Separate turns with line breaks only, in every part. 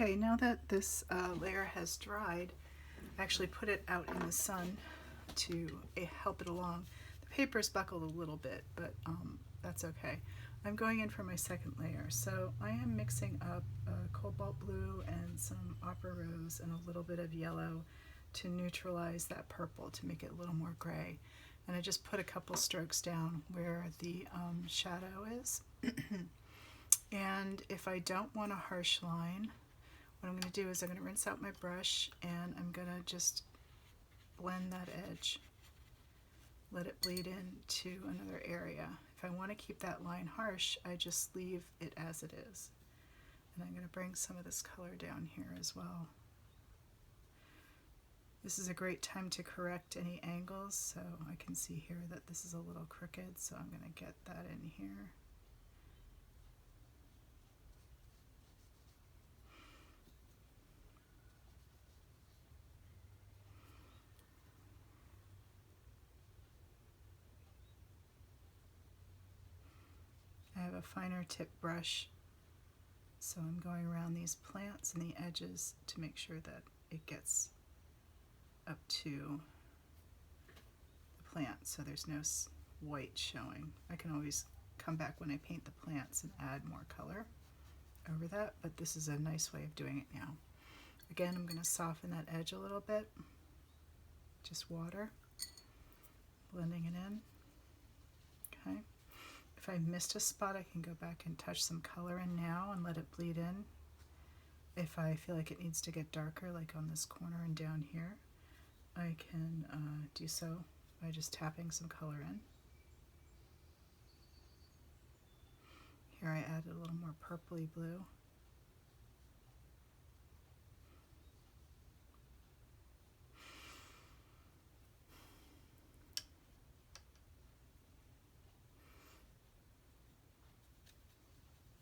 Okay, now that this layer has dried, I actually put it out in the sun to help it along. The paper's buckled a little bit, but that's okay. I'm going in for my second layer. So I am mixing up cobalt blue and some opera rose and a little bit of yellow to neutralize that purple, to make it a little more gray. And I just put a couple strokes down where the shadow is. And if I don't want a harsh line, what I'm going to do is I'm going to rinse out my brush and I'm going to just blend that edge. Let it bleed into another area. If I want to keep that line harsh, I just leave it as it is. And I'm going to bring some of this color down here as well. This is a great time to correct any angles, so I can see here that this is a little crooked, so I'm going to get that in here. I have a finer tip brush, so I'm going around these plants and the edges to make sure that it gets up to the plant so there's no white showing. I can always come back when I paint the plants and add more color over that, but this is a nice way of doing it now. Again, I'm going to soften that edge a little bit. Just water, blending it in. Okay. If I missed a spot, I can go back and touch some color in now and let it bleed in. If I feel like it needs to get darker, like on this corner and down here, I can do so by just tapping some color in. Here I added a little more purpley blue.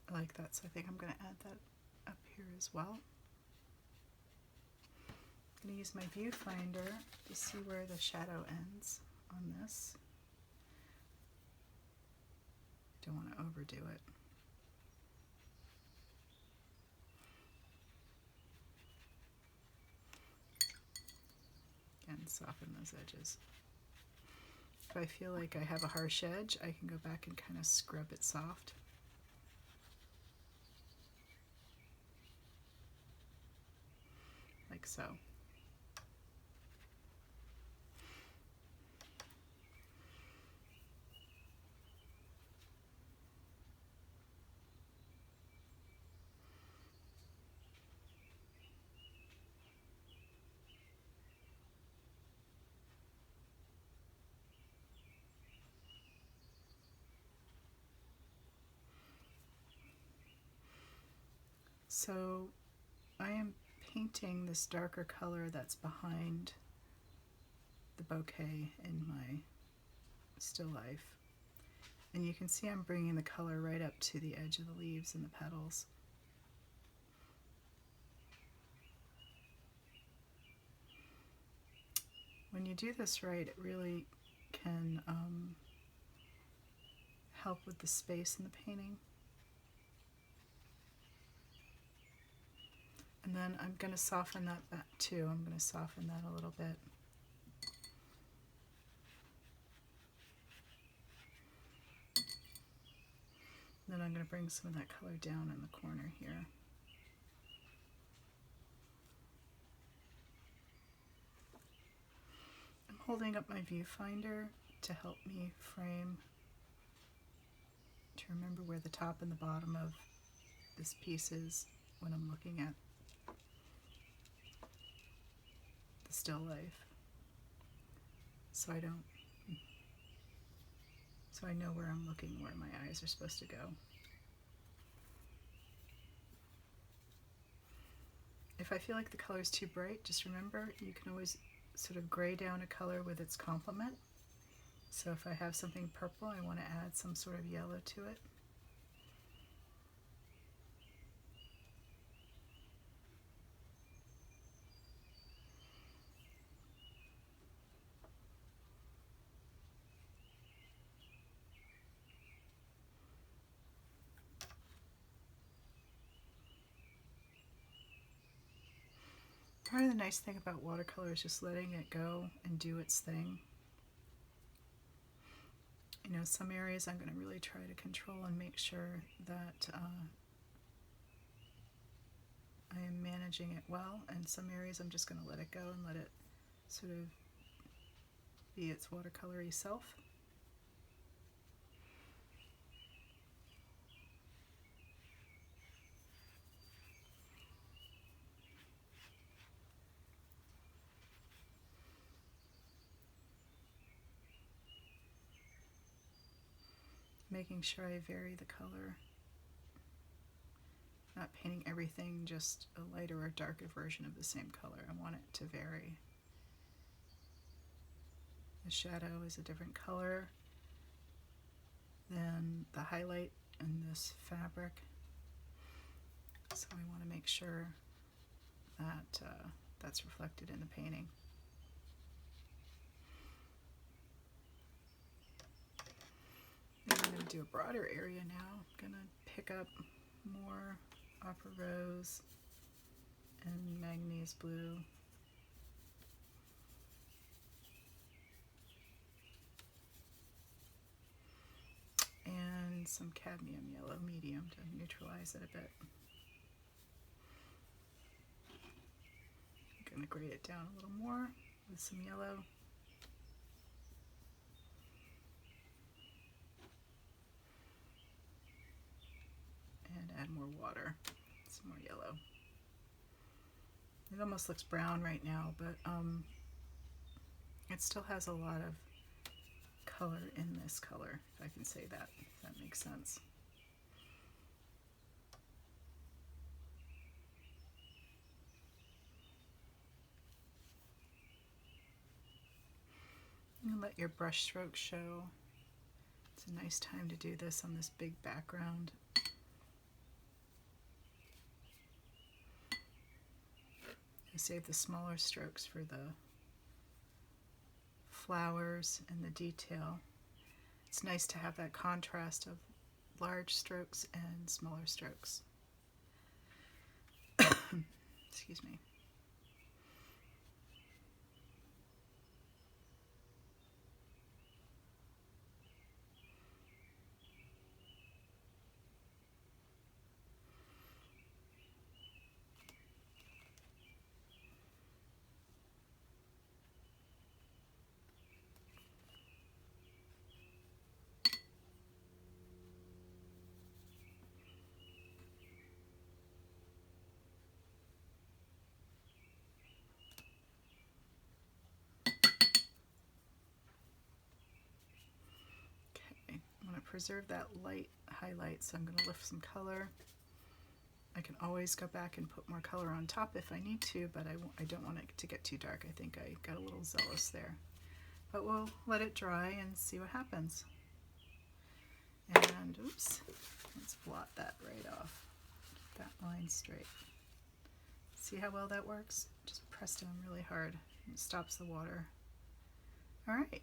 I like that, so I think I'm going to add that up here as well. I'm going to use my viewfinder to see where the shadow ends on this. Don't want to overdo it. Again, soften those edges. If I feel like I have a harsh edge, I can go back and kind of scrub it soft. Like so. So I am painting this darker color that's behind the bouquet in my still life. And you can see I'm bringing the color right up to the edge of the leaves and the petals. When you do this right, it really can help with the space in the painting. And then I'm going to soften that back too. I'm going to soften that a little bit. Then I'm going to bring some of that color down in the corner here. I'm holding up my viewfinder to help me frame, to remember where the top and the bottom of this piece is when I'm looking at the still life. So I know where I'm looking, where my eyes are supposed to go. If I feel like the color is too bright, just remember you can always sort of gray down a color with its complement. So if I have something purple, I want to add some sort of yellow to it. Part of the nice thing about watercolor is just letting it go and do its thing. You know, some areas I'm going to really try to control and make sure that I am managing it well, and some areas I'm just going to let it go and let it sort of be its watercolory self. Making sure I vary the color. Not painting everything just a lighter or darker version of the same color. I want it to vary. The shadow is a different color than the highlight in this fabric. So I want to make sure that that's reflected in the painting. I'm going to do a broader area now. I'm going to pick up more Opera Rose and Manganese Blue. And some Cadmium Yellow Medium to neutralize it a bit. I'm going to grade it down a little more with some yellow. And add more water, some more yellow. It almost looks brown right now, but it still has a lot of color in this color, if I can say that, if that makes sense. And let your brush strokes show. It's a nice time to do this on this big background. I save the smaller strokes for the flowers and the detail. It's nice to have that contrast of large strokes and smaller strokes. Excuse me. Preserve that light highlight, so I'm going to lift some color. I can always go back and put more color on top if I need to, but I don't want it to get too dark. I think I got a little zealous there. But we'll let it dry and see what happens. And oops, let's blot that right off. That line straight. See how well that works? Just press down really hard. It stops the water. All right.